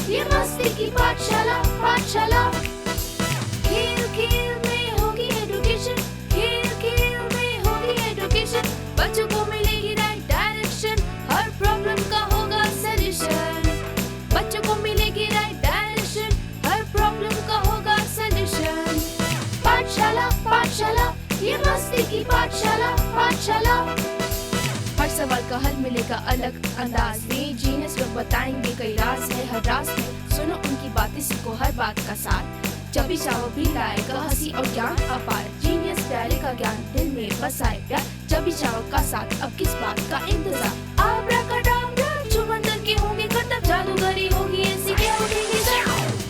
ये मस्ती की पाठशाला पाठशाला। खेल खेल में होगी एजुकेशन, खेल खेल में होगी एजुकेशन। बच्चों को मिलेगी राइट डायरेक्शन, हर प्रॉब्लम का होगा सॉल्यूशन। बच्चों को मिलेगी राइट डायरेक्शन, हर प्रॉब्लम का होगा सॉल्यूशन। पाठशाला पाठशाला, ये मस्ती की पाठशाला पाठशाला। हर सवाल का हल मिलेगा अलग अंदाज में, जीनियस लोग बताएंगे कई राज है हर राज में। सुनो उनकी बातें, सीखो हर बात का सार, जब चाहो भी लाएगा हंसी और ज्ञान अपार। जीनियस प्यारे का ज्ञान दिल में बसाए प्यार, जब चाहो का साथ अब किस बात का इंतजार। आब्राकडाब्रा चुमंदर के होंगे करतब, जादूगरी होगी ऐसी के उठेगी सर।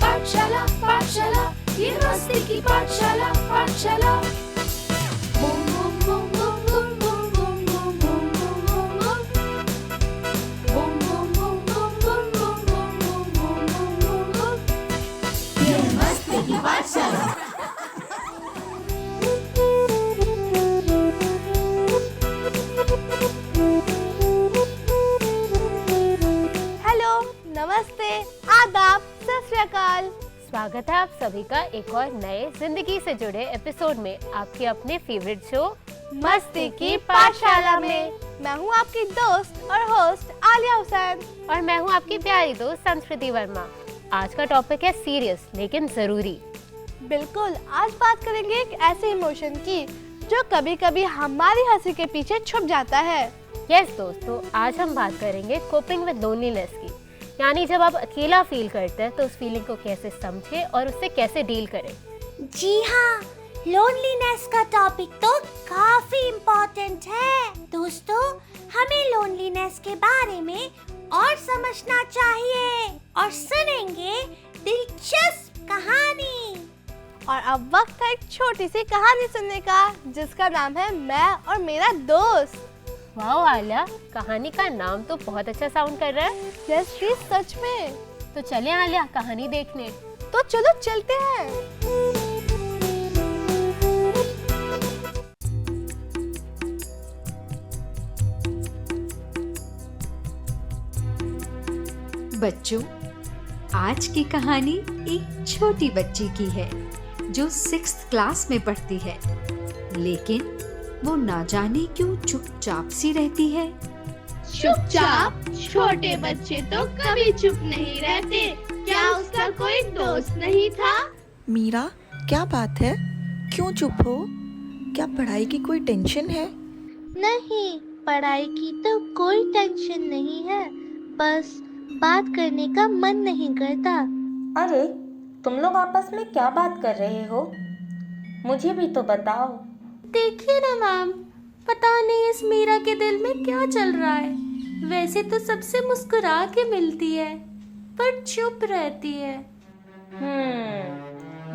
पाठशाला पाठशाला, ये मस्ती की पाठशाला पाठशाला। Boom boom boom boom boom boom boom boom boom boom boom boom boom boom boom boom boom boom boom. ये मस्ती की पाठशाला। हेलो, नमस्ते, आदाब, सत श्री अकाल। स्वागत है आप सभी का एक और नए जिंदगी से जुड़े एपिसोड में, आपके अपने फेवरेट शो मस्ती की पाठशाला में। मैं हूँ आपकी दोस्त और होस्ट आलिया हुसैन, और मैं हूँ आपकी प्यारी दोस्त संस्कृति वर्मा। आज का टॉपिक है सीरियस लेकिन जरूरी। बिल्कुल, आज बात करेंगे एक ऐसे इमोशन की जो कभी कभी हमारी हंसी के पीछे छुप जाता है। यस दोस्तों, आज हम बात करेंगे कोपिंग विद लोनलीनेस की, यानी जब आप अकेला फील करते हैं तो उस फीलिंग को कैसे समझें और उससे कैसे डील करें। जी हाँ, लोनलीनेस का टॉपिक तो काफी इम्पोर्टेंट है। दोस्तों, हमें लोनलीनेस के बारे में और समझना चाहिए और सुनेंगे दिलचस्प कहानी। और अब वक्त है एक छोटी सी कहानी सुनने का, जिसका नाम है मैं और मेरा दोस्त। वाओ आलिया, कहानी का नाम तो बहुत अच्छा साउंड कर रहा है। यस श्री, सच में। तो चले आलिया कहानी देखने। तो चलो चलते हैं। बच्चों, आज की कहानी एक छोटी बच्ची की है जो 6th क्लास में पढ़ती है, लेकिन वो ना जाने क्यों चुपचाप सी रहती है। चुपचाप? छोटे बच्चे तो कभी चुप नहीं रहते। क्या उसका कोई दोस्त नहीं था? मीरा, क्या बात है? क्यों चुप हो? क्या पढ़ाई की कोई टेंशन है? नहीं, पढ़ाई की तो कोई टेंशन नहीं है, बस बात करने का मन नहीं करता। अरे, तुम लोग आपस में क्या बात कर रहे हो? मुझे भी तो बताओ। देखिए ना मैम, पता नहीं इस मीरा के दिल में क्या चल रहा है। वैसे तो सबसे मुस्कुरा के मिलती है, पर चुप रहती है।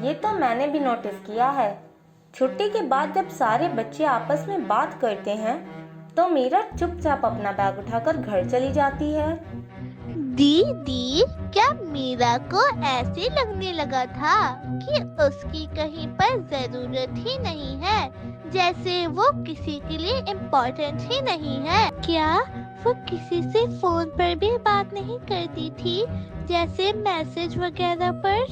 ये तो मैंने भी नोटिस किया है। छुट्टी के बाद जब सारे बच्चे आपस में बात करते हैं, तो मीरा चुपचाप अपना बैग उठाकर घर चली जाती है। दीदी, क्या मीरा को ऐसे लगने लगा था कि उसकी कहीं पर जरूरत ही नहीं है, जैसे वो किसी के लिए इम्पोर्टेंट ही नहीं है? क्या वो किसी से फोन पर भी बात नहीं करती थी, जैसे मैसेज वगैरह पर?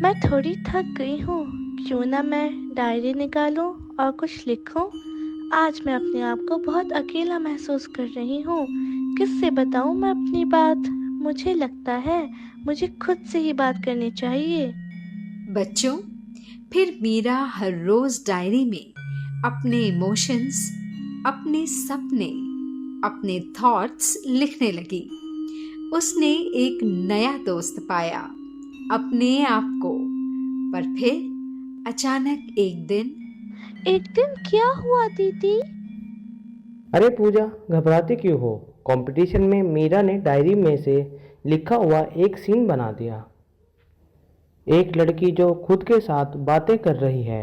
मैं थोड़ी थक गई हूँ, क्यों ना मैं डायरी निकालूं और कुछ लिखूं। आज मैं अपने आप को बहुत अकेला महसूस कर रही हूँ। किससे बताऊं मैं अपनी बात? मुझे लगता है मुझे खुद से ही बात करनी चाहिए। बच्चों, फिर मीरा हर रोज डायरी में अपने इमोशंस, अपने सपने, अपने थॉट्स लिखने लगी। उसने एक नया दोस्त पाया, अपने आप को। पर फिर अचानक एक दिन क्या हुआ दीदी? अरे पूजा, घबराती क्यों हो? कंपटीशन में मीरा ने डायरी में से लिखा हुआ एक सीन बना दिया। एक लड़की जो खुद के साथ बातें कर रही है,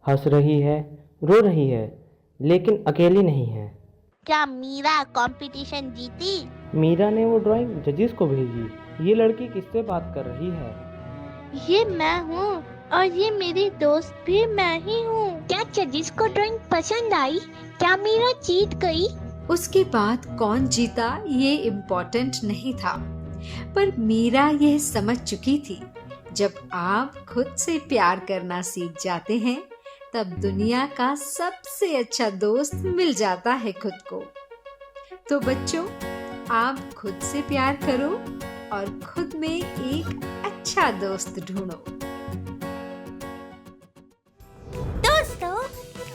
हंस रही है, रो रही है, लेकिन अकेली नहीं है। क्या मीरा कंपटीशन जीती? मीरा ने वो ड्राइंग जजेस को भेजी। ये लड़की किससे बात कर रही है? ये मैं हूँ, और ये मेरी दोस्त भी मैं ही हूँ। क्या जजेस को ड्राइंग पसंद आई? क्या मीरा जीत गई? उसके बाद कौन जीता ये इम्पोर्टेंट नहीं था। पर मीरा यह समझ चुकी थी, जब आप खुद से प्यार करना सीख जाते हैं तब दुनिया का सबसे अच्छा दोस्त मिल जाता है खुद को। तो बच्चों, आप खुद से प्यार करो और खुद में एक अच्छा दोस्त ढूंढो। दोस्तों,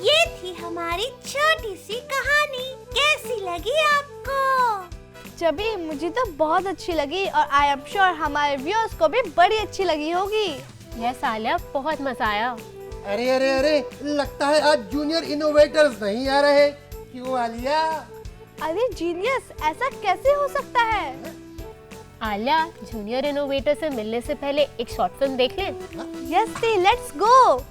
ये थी हमारी छोटी सी कहानी। कैसी लगी आपको? चबी, मुझे तो बहुत अच्छी लगी और आई एम श्योर हमारे व्यूअर्स को भी बड़ी अच्छी लगी होगी। यस आलिया, बहुत मजा आया। अरे अरे अरे, लगता है आज जूनियर इनोवेटर्स नहीं आ रहे। क्यों आलिया? अरे जीनियस, ऐसा कैसे हो सकता है? आलिया, जूनियर इनोवेटर से मिलने से पहले एक शॉर्ट फिल्म देख लें। Yes the, let's go.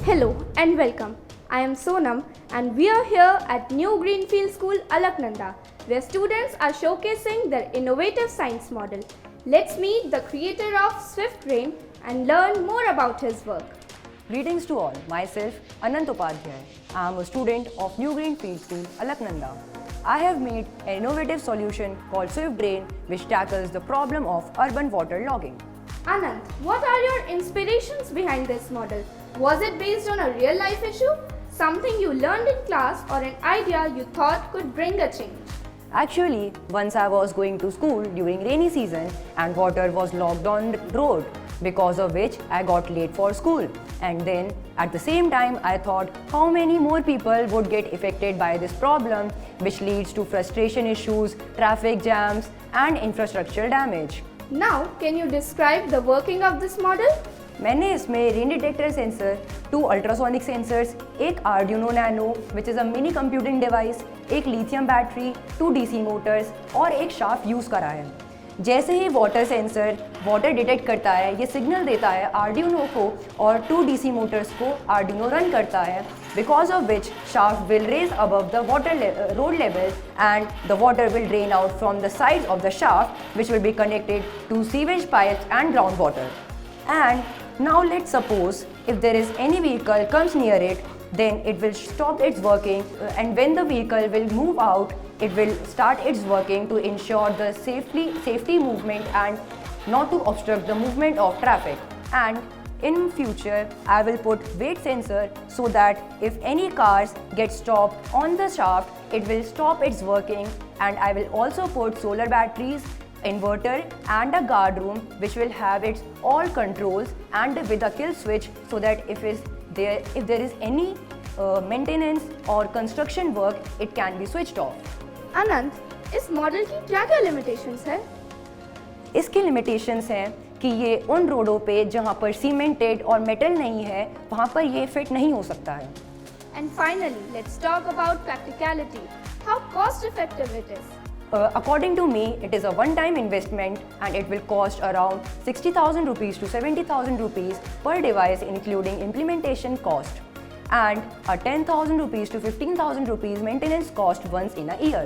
Hello and welcome. I am Sonam and we are here at New Greenfield School, Alaknanda, where students are showcasing their innovative science model. Let's meet the creator of Swift Brain and learn more about his work. Greetings to all. Myself, Anant Upadhyay. I am a student of New Greenfield School, Alaknanda. I have made an innovative solution called Swift Drain, which tackles the problem of urban water logging. Anant, what are your inspirations behind this model? Was it based on a real life issue, something you learned in class, or an idea you thought could bring a change? Actually, once I was going to school during rainy season and water was locked on the road, because of which I got late for school. And then at the same time I thought how many more people would get affected by this problem, which leads to frustration issues, traffic jams and infrastructure damage. Now, can you describe the working of this model? मैंने इसमें rain detector sensor, 2 ultrasonic sensors, एक Arduino Nano which is a mini computing device, एक lithium battery, 2 DC motors और एक shaft use करा है। जैसे ही वाटर सेंसर वाटर डिटेक्ट करता है, ये सिग्नल देता है आर्डिनो को और 2 डीसी मोटर्स को आर्डिनो रन करता है, because of which shaft will raise above the water road level and the water will drain out from the sides of the shaft which will be connected to sewage pipes and ground water. And now let's suppose if there is any vehicle comes near it, then it will stop its working and when the vehicle will move out, it will start its working to ensure the safety movement and not to obstruct the movement of traffic. And in future, I will put weight sensor so that if any cars get stopped on the shaft, it will stop its working, and I will also put solar batteries, inverter and a guard room which will have its all controls and with a kill switch so that if there is any maintenance or construction work, it can be switched off. Anant, इस model की क्या-क्या limitations है? इसके limitations हैं कि ये उन रोडों पे जहाँ पर सीमेंटेड और मेटल नहीं है, वहाँ पर ये फिट नहीं हो सकता है. And finally, let's talk about practicality. How cost effective it is? According to me, it is a one-time investment and it will cost around 60,000 rupees to 70,000 rupees per device, including implementation cost, and a 10,000 rupees to 15,000 rupees maintenance cost once in a year.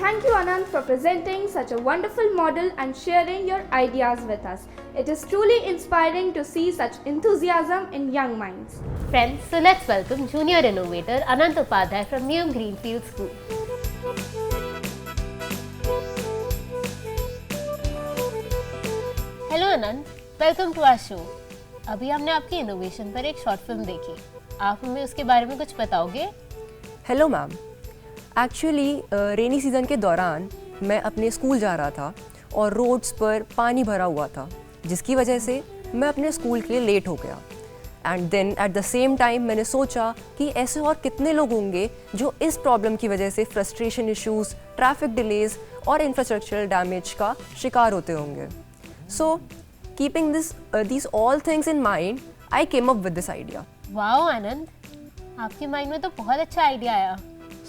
Thank you, Anand, for presenting such a wonderful model and sharing your ideas with us. It is truly inspiring to see such enthusiasm in young minds. Friends, so let's welcome junior innovator Anant Upadhyay from New Greenfield School. Hello Anant, welcome to our show. अभी हमने आपकी innovation पर एक short film देखी, आप हमें उसके बारे में कुछ बताओगे? Hello ma'am, actually rainy season के दौरान मैं अपने स्कूल जा रहा था और रोड्स पर पानी भरा हुआ था, जिसकी वजह से मैं अपने स्कूल के लिए लेट हो गया. And then at the same time मैंने सोचा कि ऐसे और कितने लोग होंगे जो इस प्रॉब्लम की वजह से फ्रस्ट्रेशन इश्यूज़, ट्रैफिक डिलेज और इंफ्रास्ट्रक्चरल डैमेज का शिकार होते होंगे. So, keeping these all things in mind, I came up with this idea. Wow Anand, आपके माइंड में तो बहुत अच्छा आइडिया आया.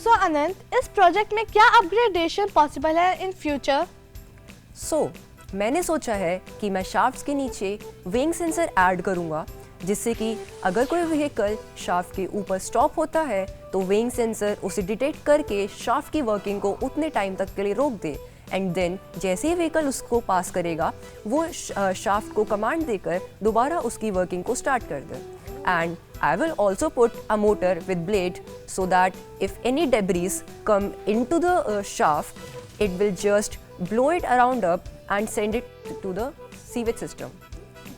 सो अनंत, इस प्रोजेक्ट में क्या अपग्रेडेशन पॉसिबल है इन फ्यूचर? मैंने सोचा है कि मैं शाफ्ट्स के नीचे विंग सेंसर ऐड करूँगा, जिससे कि अगर कोई व्हीकल शाफ्ट के ऊपर स्टॉप होता है तो विंग सेंसर उसे डिटेक्ट करके शाफ्ट की वर्किंग को उतने टाइम तक के लिए रोक दे. एंड देन जैसे ही व्हीकल उसको पास करेगा, वो शाफ्ट को कमांड देकर दोबारा उसकी वर्किंग को स्टार्ट कर दे. And I will also put a motor with blade so that if any debris come into the shaft, it will just blow it around up and send it to the sewage system.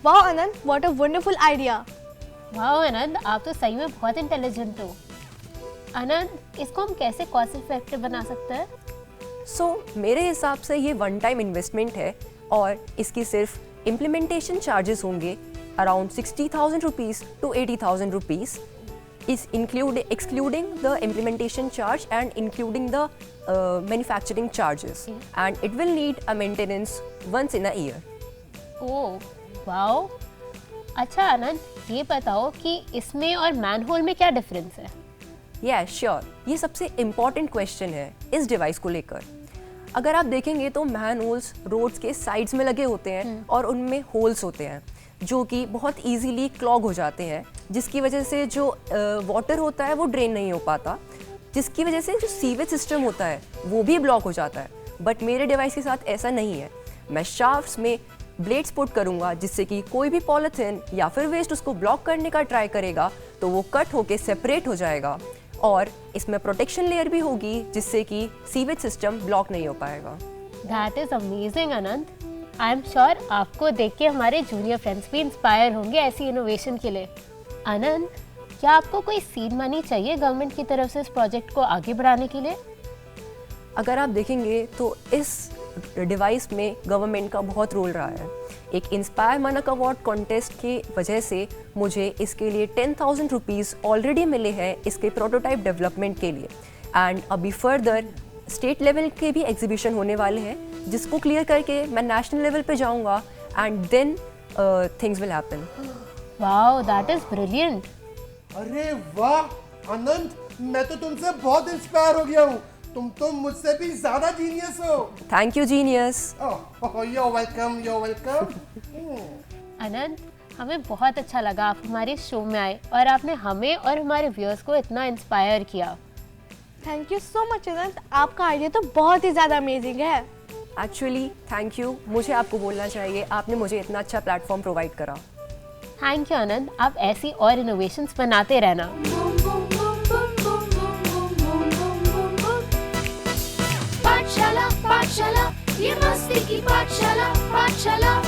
वाह आनंद, what a wonderful idea. वाह आनंद, आप तो सही में बहुत intelligent हो। आनंद, इसको हम कैसे कॉस्ट इफेक्टिव बना सकते हैं? मेरे हिसाब से ये वन टाइम इन्वेस्टमेंट है और इसकी सिर्फ इम्प्लीमेंटेशन चार्जेस होंगे around 60,000 rupees to 80,000 rupees, is excluding the implementation charge and including the manufacturing charges, and it will need a maintenance once in a year. Oh wow. अच्छा आनंद, ये बताओ कि इसमें और मैनहोल में क्या डिफरेंस है? श्योर, ये सबसे इम्पॉर्टेंट क्वेश्चन है इस डिवाइस को लेकर। अगर आप देखेंगे तो मैन होल्स रोड्स के साइड्स में लगे होते हैं और उनमें होल्स होते हैं जो कि बहुत इजीली क्लॉग हो जाते हैं, जिसकी वजह से जो वाटर होता है वो ड्रेन नहीं हो पाता, जिसकी वजह से जो सीवेज सिस्टम होता है वो भी ब्लॉक हो जाता है। बट मेरे डिवाइस के साथ ऐसा नहीं है। मैं शाफ्ट्स में ब्लेड्स पुट करूँगा जिससे कि कोई भी पॉलीथिन या फिर वेस्ट उसको ब्लॉक करने का ट्राई करेगा तो वो कट होके सेपरेट हो जाएगा, और इसमें प्रोटेक्शन लेयर भी होगी जिससे कि सीवेज सिस्टम ब्लॉक नहीं हो पाएगा। That is amazing Anand. I am sure आपको देख के हमारे जूनियर फ्रेंड्स भी इंस्पायर होंगे ऐसी इनोवेशन के लिए। आनंद, क्या आपको कोई सीड मनी चाहिए गवर्नमेंट की तरफ से इस प्रोजेक्ट को आगे बढ़ाने के लिए? अगर आप देखेंगे तो इस डिवाइस में गवर्नमेंट का बहुत रोल रहा है। एक इंस्पायर मनक अवार्ड कॉन्टेस्ट की वजह से मुझे इसके लिए 10,000 रुपीज़ ऑलरेडी मिले हैं इसके प्रोटोटाइप डेवलपमेंट के लिए, एंड अभी फर्दर स्टेट लेवल के भी एग्जीबिशन होने वाले हैं जिसको क्लियर करके मैं नेशनल लेवल पे जाऊंगा, and then things will happen. Wow, that is brilliant. अरे वाह आनंद, मैं तो तुमसे बहुत इंस्पायर हो गया हूँ। तुम तो मुझसे भी ज्यादा जीनियस हो। Thank you genius. You welcome, you welcome. Anand, हमें बहुत अच्छा लगा आप हमारे शो में आए और आपने हमें और हमारे व्यूअर्स को इतना इंस्पायर किया। थैंक यू सो मच आनंद, आपका आइडिया तो बहुत ही ज़्यादा अमेजिंग है। एक्चुअली थैंक यू, मुझे आपको बोलना चाहिए, आपने मुझे इतना अच्छा प्लेटफॉर्म प्रोवाइड करा। थैंक यू आनंद, आप ऐसी और इनोवेशंस बनाते रहना। पाठशाला पाठशाला, ये मस्ती की पाठशाला पाठशाला।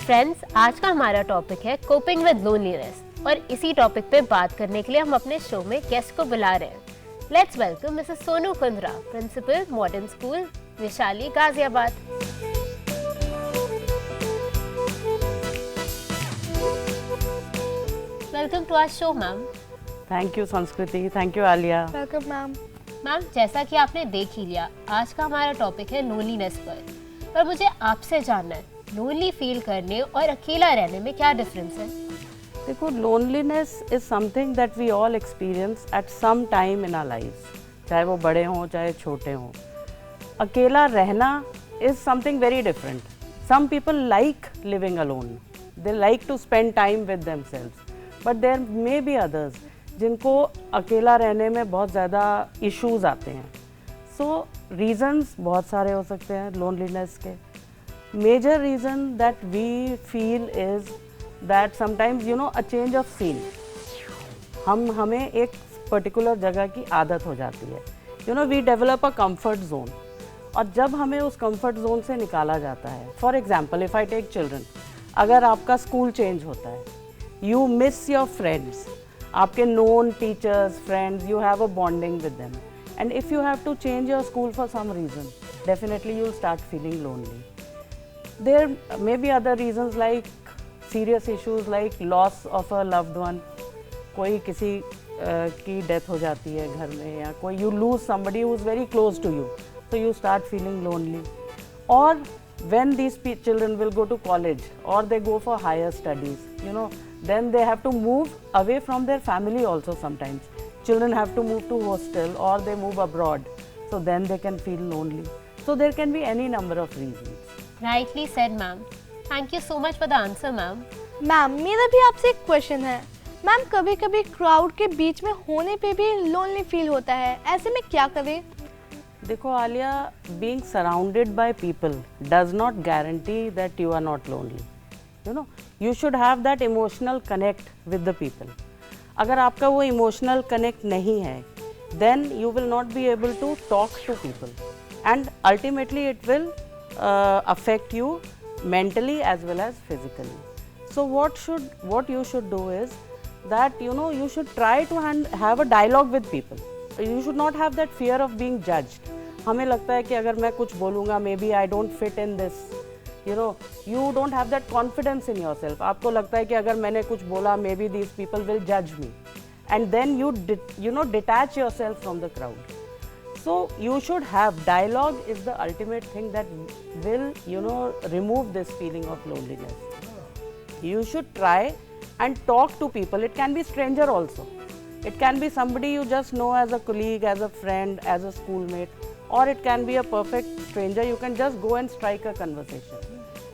फ्रेंड्स, आज का हमारा टॉपिक है कोपिंग विद लोनलीनेस, और इसी टॉपिक पे बात करने के लिए हम अपने शो में गेस्ट को बुला रहे हैं। Let's welcome Mrs Sonu Kundra, principal Modern School Vaishali Ghaziabad. Welcome to our show ma'am. Thank you Sanskriti, thank you Alia. Welcome ma'am. Ma'am, जैसा कि आपने देख ही लिया, आज का हमारा टॉपिक है लोनलीनेस पर मुझे आपसे जानना है, लोनली फील करने और अकेला रहने में क्या डिफरेंस है? देखो, loneliness is something that we all experience at some time in our life, चाहे वो बड़े हों चाहे छोटे हों। अकेला रहना is something very different. Some people like living alone, they like to spend time with themselves, but there may be others जिनको अकेला रहने में बहुत ज़्यादा इश्यूज आते हैं। सो रीज़न्स बहुत सारे हो सकते हैं लोनलीनेस के। Major reason that we feel is that sometimes a change of scene, हमें एक पर्टिकुलर जगह की आदत हो जाती है। We develop a comfort zone, और जब हमें उस कंफर्ट जोन से निकाला जाता है, for example if I take children, अगर आपका स्कूल चेंज होता है, यू मिस योर फ्रेंड्स, आपके known teachers, friends, you have a bonding with them, and if you have to change your school for some reason, definitely you'll start feeling lonely. There may be other reasons like serious issues like loss of a loved one, कोई किसी की death हो जाती है घर में, या कोई you lose somebody who is very close to you, so you start feeling lonely. Or when these children will go to college or they go for higher studies, then they have to move away from their family also sometimes. Children have to move to hostel or they move abroad, so then they can feel lonely. So there can be any number of reasons. Rightly said, ma'am. Thank you so much for the answer, ma'am. Ma'am, मेरा भी आपसे एक question है। Ma'am, कभी कभी crowd के बीच में होने पे भी लोनली फील होता है, ऐसे में क्या करें? देखो Alia, being surrounded by people does not guarantee that you are not lonely. You should have that emotional connect with the people. अगर आपका वो emotional connect नहीं है, then you will not be able to talk to people, and ultimately it will affect you mentally as well as physically. So what you should do is that you should try to have a dialogue with people. You should not have that fear of being judged. हमें लगता है कि अगर मैं कुछ बोलूँगा maybe I don't fit in this, you don't have that confidence in yourself. आपको लगता है कि अगर मैंने कुछ बोला maybe these people will judge me, and then you detach yourself from the crowd. So you should have dialogue is the ultimate thing that will remove this feeling of loneliness. You should try and talk to people. It can be stranger also. It can be somebody you just know as a colleague, as a friend, as a schoolmate, or it can be a perfect stranger. You can just go and strike a conversation,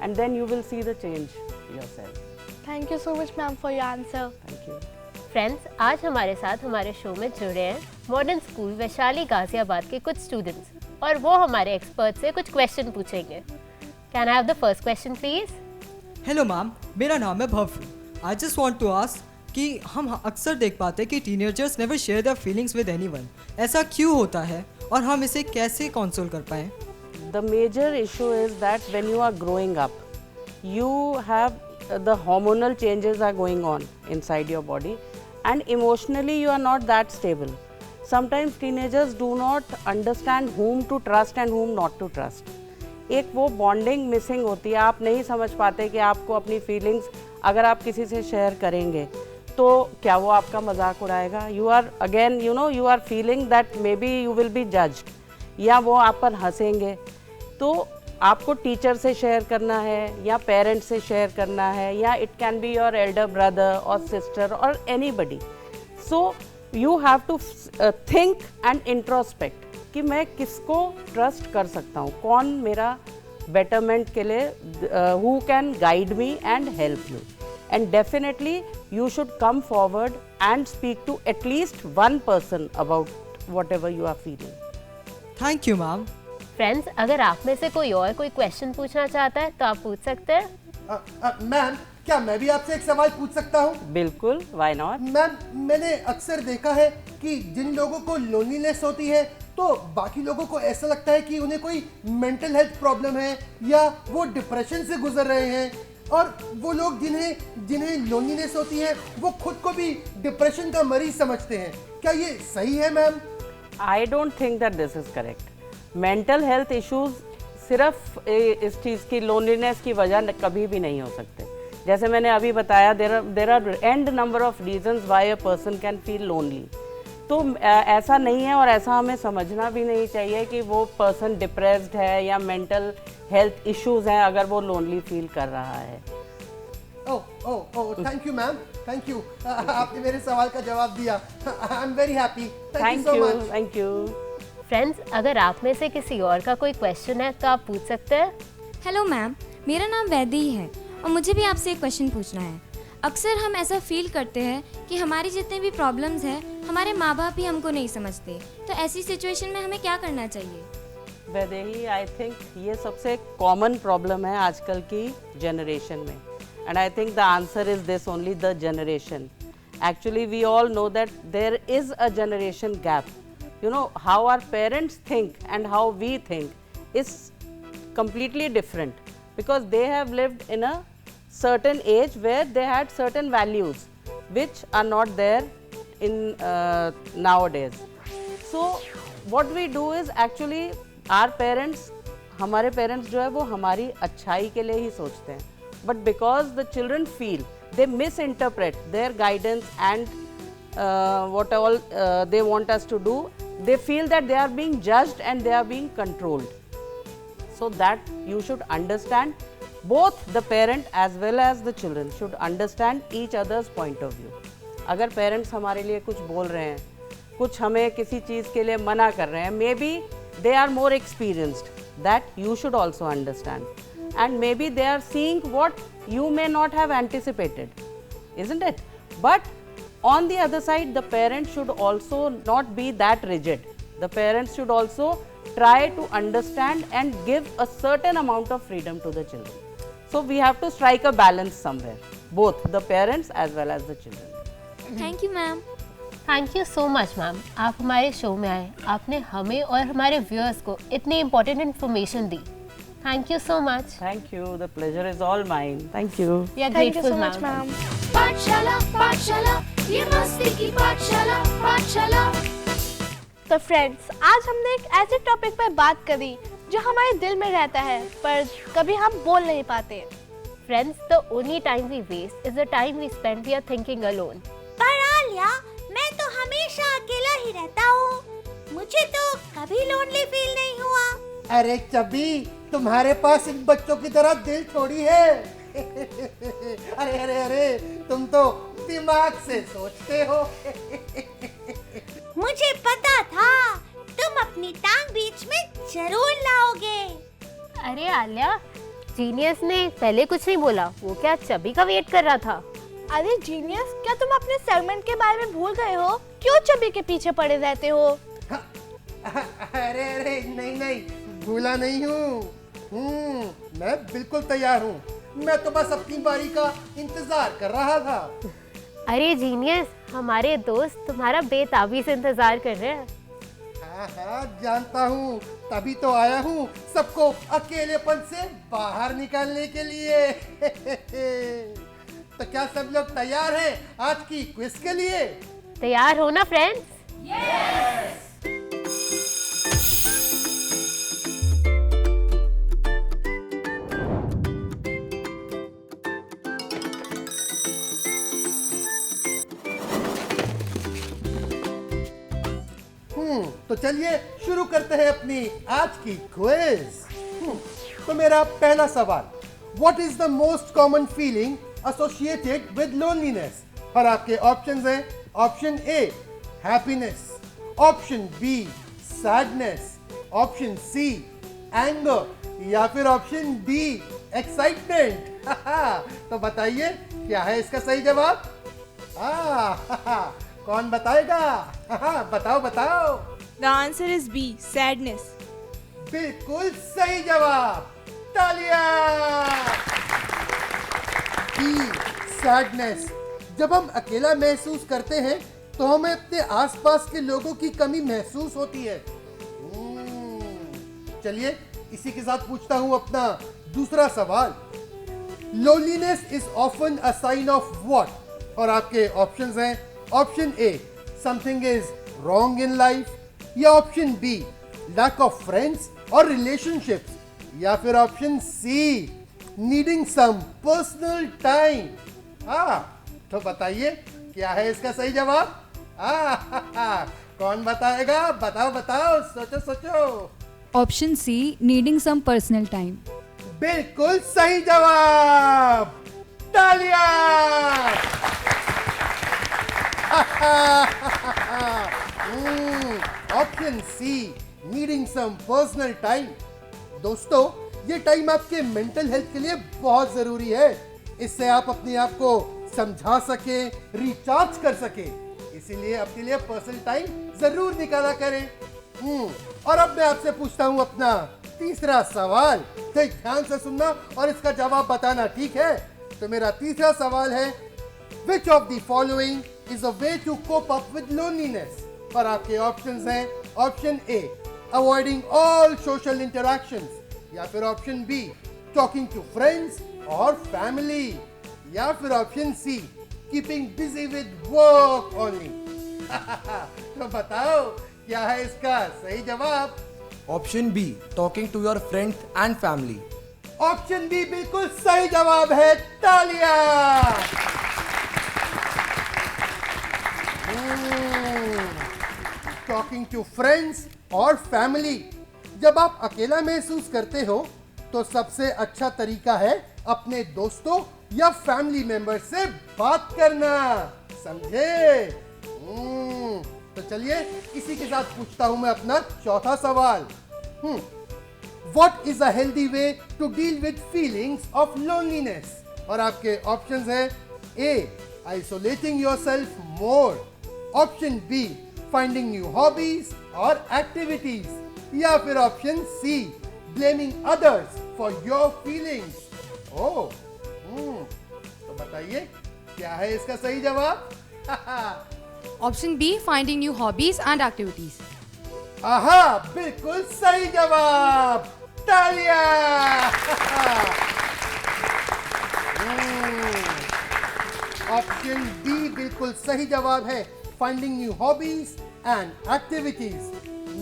and then you will see the change yourself. Thank you so much, ma'am, for your answer. Thank you. Friends, आज हमारे साथ हमारे show में जुड़े हैं modern school Vaishali Ghaziabad के कुछ students, और वो हमारे एक्सपर्ट से कुछ क्वेश्चन पूछेंगे. Can I have the first question please? Hello ma'am, मेरा नाम है Bhavya. I just want to ask कि हम अक्सर देख पाते हैं कि teenagers never share their feelings with anyone. ऐसा क्यों होता है और हम इसे कैसे कंसोल कर पाएं? The major issue is that when you are growing up, you have the hormonal changes are going on inside your body, and emotionally you are not that stable. Sometimes teenagers do not understand whom to trust and whom not to trust. एक वो bonding missing होती है. आप नहीं समझ पाते कि आपको अपनी फीलिंग्स अगर आप किसी से शेयर करेंगे तो क्या वो आपका मजाक उड़ाएगा. You are again you are feeling that may be you will be judged, या वो आप पर हंसेंगे. तो आपको टीचर से शेयर करना है या पेरेंट्स से शेयर करना है, या it can be your elder brother और सिस्टर और anybody. So you have to think and introspect कि मैं किसको ट्रस्ट कर सकता हूँ, कौन मेरा बेटरमेंट के लिए, who can guide me and help me. And definitely you should come forward and speak to at least one person about whatever you are feeling. Thank you, ma'am. Friends, अगर आप में से कोई और कोई क्वेश्चन पूछना चाहता है तो आप पूछ सकते हैं. मैम, क्या मैं भी आपसे एक सवाल पूछ सकता हूँ? बिल्कुल, why not? मैम, मैंने अक्सर देखा है कि जिन लोगों को लोनलीनेस होती है तो बाकी लोगों को ऐसा लगता है कि उन्हें कोई मेंटल हेल्थ प्रॉब्लम है या वो डिप्रेशन से गुजर रहे हैं, और वो लोग जिन्हें लोनलीनेस होती है वो खुद को भी डिप्रेशन का मरीज समझते हैं. क्या ये सही है ma'am? I don't think that this is correct. Mental health issues सिर्फ इस चीज़ की लोनलीनेस की वजह कभी भी नहीं हो सकते. जैसे मैंने अभी बताया, there are and number of reasons why a person can feel lonely. तो ऐसा नहीं है, और ऐसा हमें समझना भी नहीं चाहिए कि वो पर्सन डिप्रेस्ड है या मेंटल हेल्थ इश्यूज हैं अगर वो लोनली फील कर रहा है. Thank you ma'am, thank you. आपने मेरे सवाल का जवाब दिया. I am very happy. Thank you, thank you. Friends, अगर आप में से किसी और का कोई क्वेश्चन है तो आप पूछ सकते हैं. हेलो मैम, मेरा नाम वैदेही है और मुझे भी आपसे एक क्वेश्चन पूछना है. अक्सर हम ऐसा फील करते हैं कि हमारी जितने भी प्रॉब्लम्स हैं हमारे माँ बाप ही हमको नहीं समझते. तो ऐसी सिचुएशन में हमें क्या करना चाहिए? वैदेही, आई थिंक ये सबसे कॉमन प्रॉब्लम है आजकल की जनरेशन में, and I think the answer is this only, the generation. Actually we all know that there is a generation gap. How our parents think and how we think is completely different, because they have lived in a certain age where they had certain values which are not there in nowadays. So what we do is actually our parents, हमारे parents जो है वो हमारी अच्छाई के लिए ही सोचते हैं, but because the children feel, they misinterpret their guidance and what all they want us to do. They feel that they are being judged and they are being controlled. So that you should understand, both the parent as well as the children should understand each other's point of view. अगर parents हमारे लिए कुछ बोल रहे हैं, कुछ हमें किसी चीज़ के लिए मना कर रहे हैं, maybe they are more experienced, that you should also understand. And maybe they are seeing what you may not have anticipated, isn't it? But on the other side, the parents should also not be that rigid. The parents should also try to understand and give a certain amount of freedom to the children. So we have to strike a balance somewhere, both the parents as well as the children. Thank you ma'am. Thank you so much ma'am. आप हमारे show में आए, आपने हमें और हमारे viewers को इतनी important information the. Thank you so much. Thank you. The pleasure is all mine. Thank you. We are Thank you grateful, so much, ma'am. ma'am. पाठशाला पाठशाला ये मस्ती की पाठशाला पाठशाला। तो फ्रेंड्स, आज हमने एक ऐसे टॉपिक पर बात करी जो हमारे दिल में रहता है पर कभी हम बोल नहीं पाते। Friends, the only time we waste is the time we spend we are thinking alone. पर आलिया, मैं तो हमेशा अकेला ही रहता हूँ। मुझे तो कभी लोनली फील नहीं हुआ। अरे चबी, तुम्हारे पास इन बच्चों की तरह दिल थोड़ी है। अरे अरे अरे, तुम तो दिमाग से सोचते हो। मुझे पता था तुम अपनी टांग बीच में जरूर लाओगे। अरे आलिया, जीनियस ने पहले कुछ नहीं बोला, वो क्या चबी का वेट कर रहा था? अरे जीनियस, क्या तुम अपने सेगमेंट के बारे में भूल गए हो? क्यों चबी के पीछे पड़े रहते हो? अरे अरे नहीं नहीं, भूला नहीं हूँ। मैं बिल्कुल तैयार हूँ। मैं तो बस अपनी बारी का इंतजार कर रहा था। अरे जीनियस, हमारे दोस्त तुम्हारा बेताबी से इंतजार कर रहे हैं। हाँ हाँ, जानता हूँ, तभी तो आया हूँ सबको अकेलेपन से बाहर निकालने के लिए। तो क्या सब लोग तैयार हैं आज की क्विज के लिए? तैयार हो ना फ्रेंड्स? तो चलिए शुरू करते हैं अपनी आज की क्विज। तो मेरा पहला सवाल, what is the most common feeling associated with loneliness? और आपके ऑप्शंस हैं, option A happiness, option B sadness, option C anger या फिर ऑप्शन डी एक्साइटमेंट। तो बताइए क्या है इसका सही जवाब? कौन बताएगा? बताओ बताओ। The answer is B, sadness. बिल्कुल सही जवाब, तालियां। B sadness. जब हम अकेला महसूस करते हैं तो हमें अपने आसपास के लोगों की कमी महसूस होती है। चलिए इसी के साथ पूछता हूं अपना दूसरा सवाल। Loneliness is often a sign of what? और आपके ऑप्शंस हैं, option A something is wrong in life, या option B lack of friends और रिलेशनशिप्स, या फिर option C needing some personal time. तो बताइए क्या है इसका सही जवाब? कौन बताएगा? बताओ बताओ, सोचो सोचो। Option C, needing some personal time. बिल्कुल सही जवाब, तालियां। Option C needing some personal time. दोस्तों, ये टाइम आपके मेंटल हेल्थ के लिए बहुत जरूरी है। इससे आप अपने आप को समझा सके, रिचार्ज कर सके। इसीलिए अपने लिए पर्सनल टाइम जरूर निकाला करें। और अब मैं आपसे पूछता हूँ अपना तीसरा सवाल। तो ध्यान से सुनना और इसका जवाब बताना, ठीक है? तो मेरा तीसरा सवाल है, Which of the following is a way to cope up with loneliness? और आपके ऑप्शंस हैं, option A avoiding all social interactions, या फिर option B talking to friends और फैमिली, या फिर option C keeping busy with work only. तो बताओ क्या है इसका सही जवाब? Option B talking to your friends and family. Option B बिल्कुल सही जवाब है, तालियां। टॉकिंग टू फ्रेंड्स और फैमिली। जब आप अकेला महसूस करते हो तो सबसे अच्छा तरीका है अपने दोस्तों या फैमिली मेंबर से बात करना, समझे? तो चलिए इसी के साथ पूछता हूं मैं अपना चौथा सवाल। What is a healthy way to deal with feelings of loneliness? और आपके ऑप्शंस हैं, A isolating yourself more, option B finding new hobbies और activities, या फिर option C blaming others for your feelings. तो बताइए क्या है इसका सही जवाब? Option B, finding new hobbies and activities. आहा, बिल्कुल सही जवाब, तालियां। ऑप्शन डी बिल्कुल सही जवाब है, finding new hobbies and activities.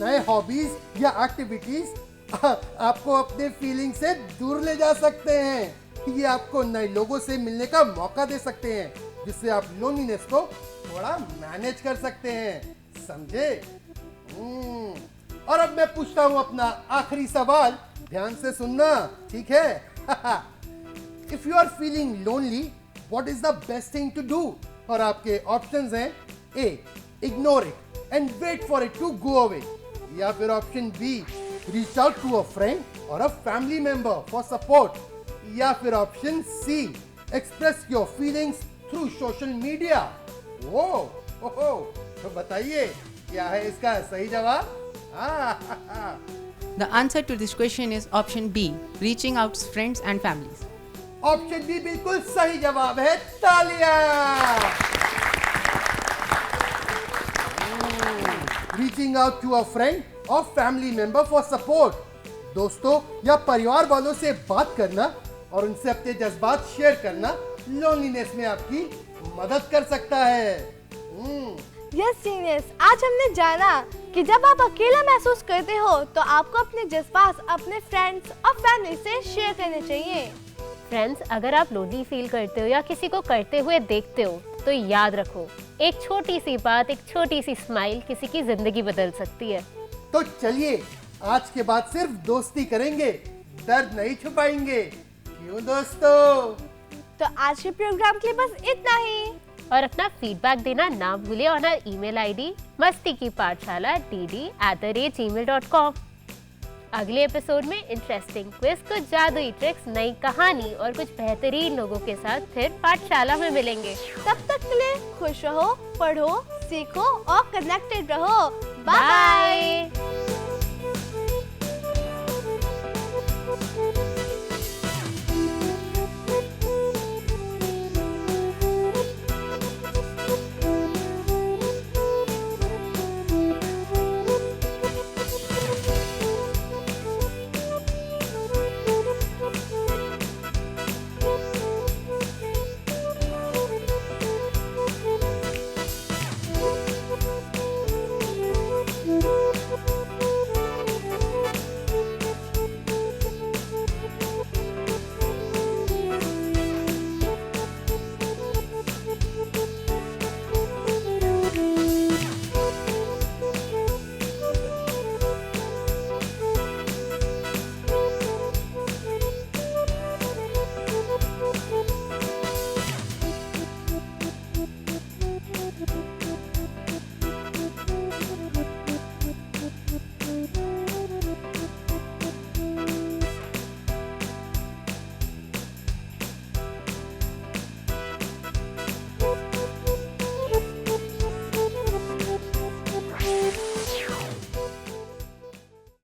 नए हॉबीज या एक्टिविटीज आपको अपने फीलिंग से दूर ले जा सकते हैं। ये आपको नए लोगों से मिलने का मौका दे सकते हैं, जिससे आप लोनलीनेस को थोड़ा मैनेज कर सकते हैं, समझे? और अब मैं पूछता हूं अपना आखिरी सवाल, ध्यान से सुनना, ठीक है? If you are feeling lonely, what is the best thing to do? और आपके ऑप्शंस हैं A, ignore it and wait for it to go away, या फिर option B, reach out to a friend और a family member for support, या फिर option C, express your feelings through social media. तो बताइए क्या है इसका सही जवाब? The answer to this question is option B, reaching out to friends and families. Option B बिल्कुल सही जवाब है, तालियां। Reaching out to a friend और फैमिली मेंबर फॉर सपोर्ट, दोस्तों या परिवार वालों से बात करना और उनसे अपने जज्बात शेयर करना लोनलीनेस में आपकी मदद कर सकता है। यस जीनियस, आज हमने जाना कि जब आप अकेला महसूस करते हो तो आपको अपने जज्बात अपने फ्रेंड्स और फैमिली से शेयर करने चाहिए। फ्रेंड्स, अगर आप लोनली फील करते हो या किसी को करते हुए देखते हो तो याद रखो, एक छोटी सी बात, एक छोटी सी स्माइल किसी की जिंदगी बदल सकती है। तो चलिए आज के बाद सिर्फ दोस्ती करेंगे, दर्द नहीं छुपाएंगे, क्यों दोस्तों? तो आज के प्रोग्राम के लिए बस इतना ही। और अपना फीडबैक देना ना भूले on our email ID masti-ki-pathshala@gmail.com। अगले एपिसोड में इंटरेस्टिंग क्विज, कुछ जादुई ट्रिक्स, नई कहानी और कुछ बेहतरीन लोगों के साथ फिर पाठशाला में मिलेंगे। तब तक के लिए खुश रहो, पढ़ो, सीखो और कनेक्टेड रहो। बाय।